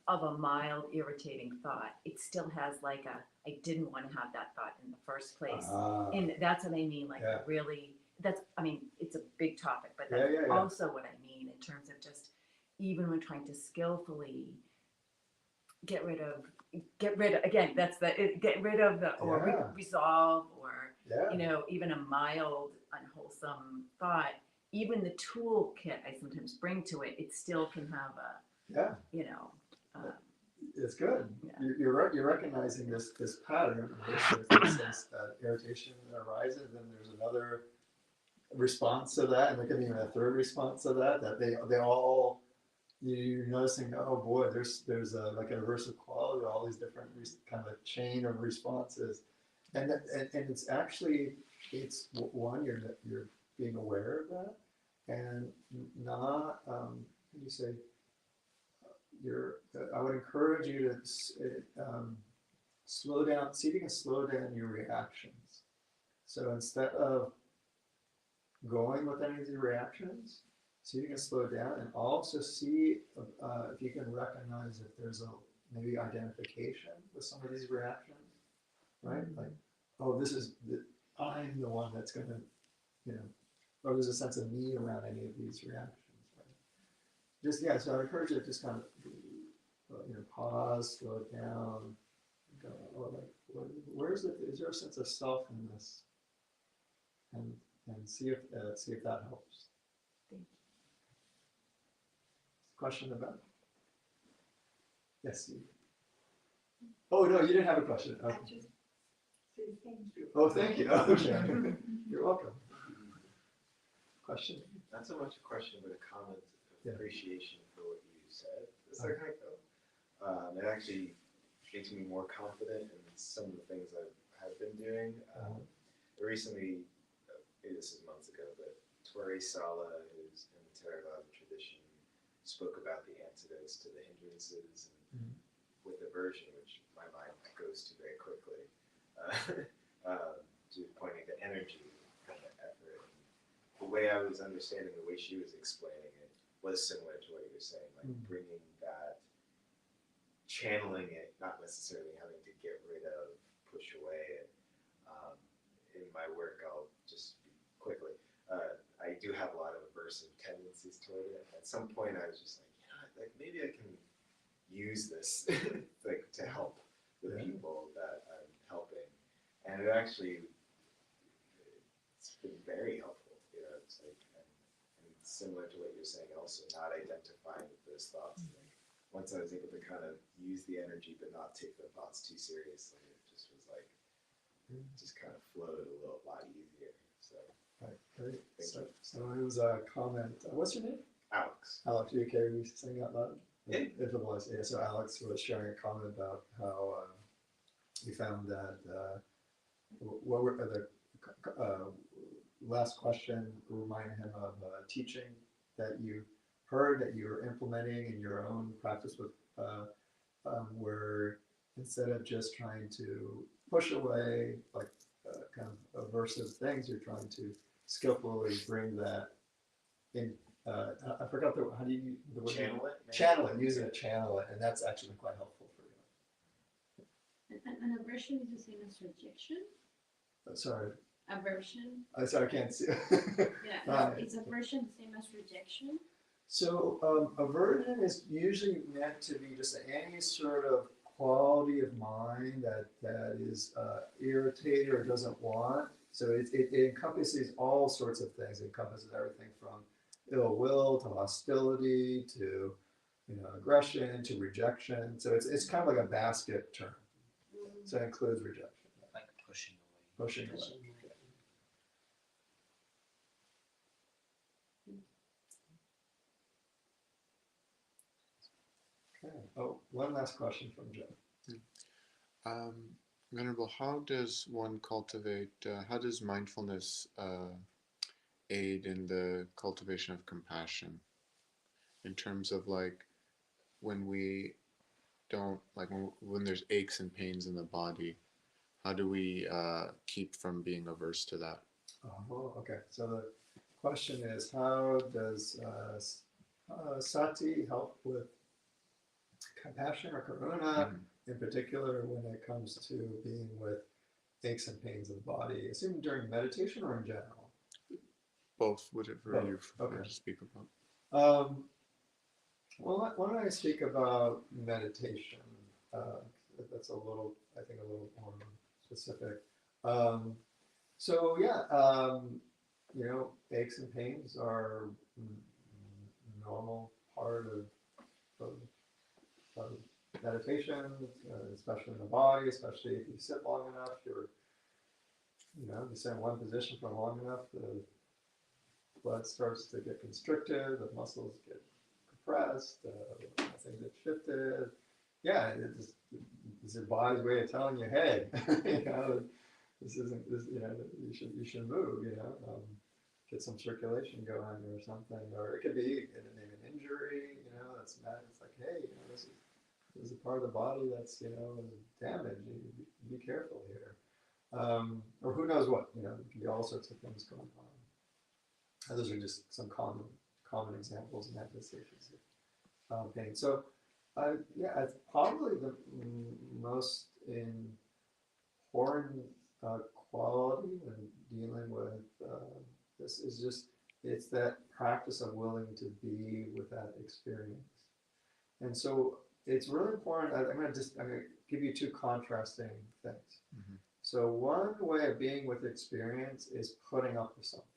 of a mild irritating thought, it still has like I didn't want to have that thought in the first place. And that's what I mean, like Yeah. really, I mean, it's a big topic, but Yeah, that's yeah, yeah. also what I mean in terms of just even when trying to skillfully get rid of, again, get rid of the, or Yeah. resolve, or, Yeah. you know, even a mild unwholesome thought, even the toolkit I sometimes bring to it, it still can have a, Yeah. you know, It's good. Yeah. You're recognizing this pattern. There's this irritation that arises, and there's another response to that, and there can be even a third response to that. That they all you're noticing. Oh boy, there's like a reversive quality. All these different kind of a chain of responses, and it's actually it's one you're being aware of that, and not how do you say. I would encourage you to slow down, see if you can slow down your reactions. So instead of going with any of the reactions, see if you can slow down, and also see if you can recognize if there's maybe identification with some of these reactions, right? Like, oh, I'm the one that's going to, you know, or there's a sense of me around any of these reactions. So I encourage you to just kind of, pause, slow it down, go, where's it? Is there a sense of self in this? And see if that helps. Thank you. Question about? Yes, Steve. Oh no, you didn't have a question. Okay. Oh, thank you. Okay, you're welcome. Question? Not so much a question, but a comment of appreciation for what you said a second ago. It actually makes me more confident in some of the things I have been doing. Recently, maybe this is months ago, but Torre Sala, who's in the Theravada tradition, spoke about the antidotes to the hindrances, and with aversion, which my mind goes to very quickly, to pointing to energy and effort. And the way I was understanding, the way she was explaining it, was similar to what you were saying, like bringing that, channeling it, not necessarily having to get rid of, push away. And in my work, I'll just quickly, I do have a lot of aversive tendencies toward it. At some point, I was just like, maybe I can use this like to help the people that I'm helping, and it actually, it's been very helpful. You know, it's like, and similar to what you're saying, also not identifying with those thoughts. Like, once I was able to kind of use the energy but not take the thoughts too seriously, it just was like, just kind of flowed a lot easier. So, Right, great. Thank you. So it was a comment. What's your name? Alex. Alex, are you okay with me saying out loud? Yeah. If it was, yeah. So Alex was sharing a comment about how he found that what were the last question reminded him of teaching that you heard that you were implementing in your own practice with where instead of just trying to push away like kind of aversive things, you're trying to skillfully bring that in. I forgot how do you the word? Channel it. Maybe? Channel it, using a channel it, and that's actually quite helpful for you. And aversion is the same as rejection. Sorry, Aversion. sorry, I can't see. Yeah, it's aversion the same as rejection. So aversion is usually meant to be just any sort of quality of mind that is irritated or doesn't want. So it encompasses all sorts of things. It encompasses everything from ill will to hostility to aggression to rejection. So it's kind of like a basket term. So it includes rejection, Like pushing away. pushing away. Okay. Oh, one last question from Joe. Venerable, how does one cultivate, how does mindfulness aid in the cultivation of compassion? In terms of like when we don't, like when there's aches and pains in the body, how do we keep from being averse to that? Oh, okay. So the question is, how does sati help with compassion or karuna, in particular when it comes to being with aches and pains of the body? Assume during meditation or in general? Both, whatever Both. you prefer Okay. to speak about. Well, why don't I speak about meditation? That's a little, I think, a little more specific. So yeah, aches and pains are normal part of meditation, especially in the body, especially if you sit long enough. You sit in one position for long enough, the blood starts to get constricted, the muscles get compressed, things get shifted. Yeah, it's your body's way of telling you, hey, this isn't this. You should move. Get some circulation going or something, or it could be maybe an injury. That's bad. It's like, hey, this is a part of the body that's damaged. You be careful here, or who knows what. There can be all sorts of things going on. Those are just some common examples of manifestations of pain. So, it's probably the most important quality when dealing with this is just it's that practice of willing to be with that experience. And so it's really important. I'm going to give you two contrasting things. Mm-hmm. So one way of being with experience is putting up with something.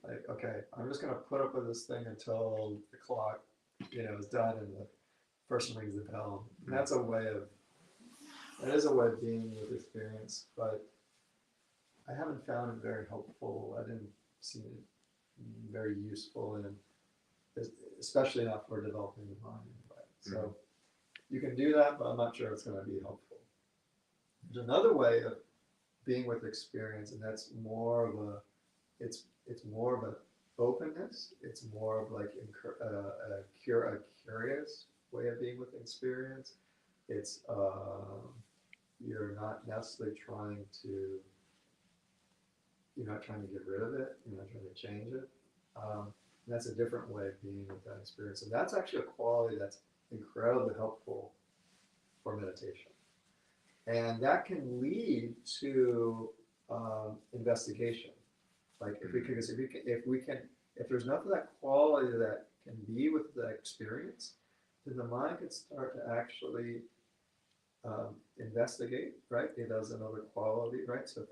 Like, okay, I'm just going to put up with this thing until the clock, is done and the person rings the bell. And that is a way of being with experience, but I haven't found it very helpful. I didn't see it very useful, and especially not for developing the mind. Right? So you can do that, but I'm not sure it's going to be helpful. There's another way of being with experience, and that's more of it's more of an openness. It's more of like a curious way of being with experience. It's you're not necessarily you're not trying to get rid of it. You're not trying to change it. That's a different way of being with that experience, and that's actually a quality that's incredibly helpful for meditation, and that can lead to investigation. Like if there's enough of that quality that can be with the experience, then the mind can start to actually investigate, right? It has another quality, right? So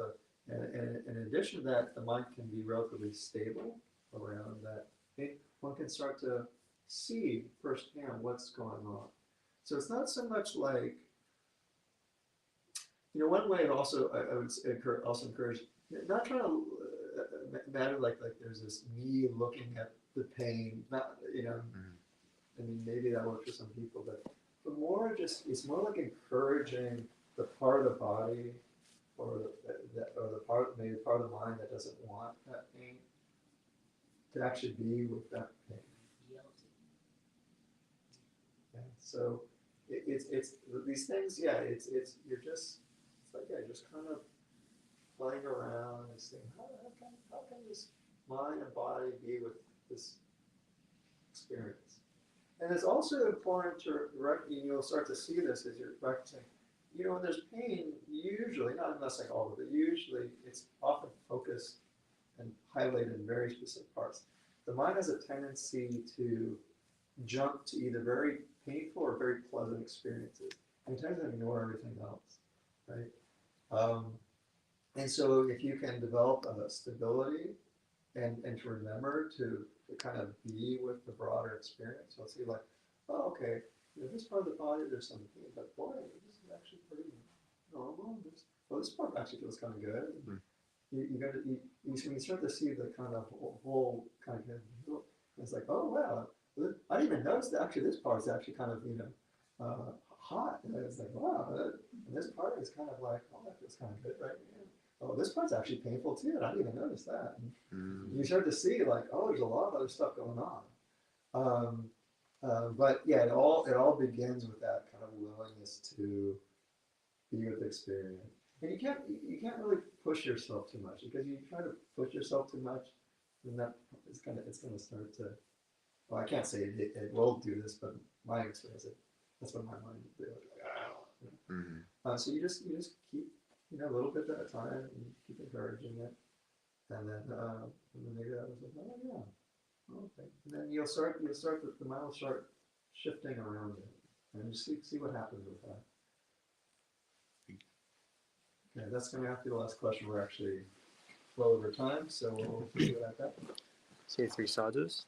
and in addition to that, the mind can be relatively stable around that. One can start to see firsthand what's going on. So it's not so much like, one way also I would also encourage not trying to matter like there's this me looking at the pain, not I mean maybe that works for some people, but more just it's more like encouraging the part of the body or the part maybe part of the mind that doesn't want that pain to actually be with that pain. Yeah. So it's these things. Yeah. It's you're just just kind of playing around and saying how can this mind and body be with this experience. And it's also important to you'll start to see this as you're practicing. When there's pain, usually, not unless like all of it, usually it's often focused and highlighted in very specific parts. The mind has a tendency to jump to either very painful or very pleasant experiences, and it tends to ignore everything else, right? And so if you can develop a stability and to remember to kind of be with the broader experience. You'll see like, oh, okay, this part of the body, there's some pain, but boy, this is actually pretty normal. This part actually feels kind of good. Mm. You got to, when you start to see the kind of whole kind of, it's like, oh wow, I didn't even notice that actually this part is actually kind of, hot. And it's like, wow, and this part is kind of like, oh, that feels kind of good right now. Oh, this part's actually painful too, and I didn't even notice that. And you start to see like, oh, there's a lot of other stuff going on. But yeah, it all begins with that kind of willingness to be with the experience. And you can't really push yourself too much, because you try to push yourself too much, and that it's gonna start to. Well, I can't say it will do this, but my experience, that's what my mind will do. Like, so you just keep a little bit at a time, and keep encouraging it, and then maybe that was like, oh yeah, okay, and then the mind will start shifting around it, and just see what happens with that. Okay, that's going to have to be the last question. We're actually well over time, so we'll leave it at that. Say 3 sadhus.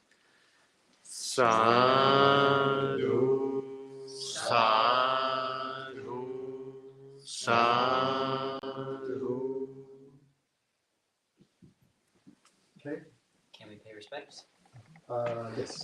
Sadhu, sadhu, sadhu. Okay. Can we pay respects? Yes.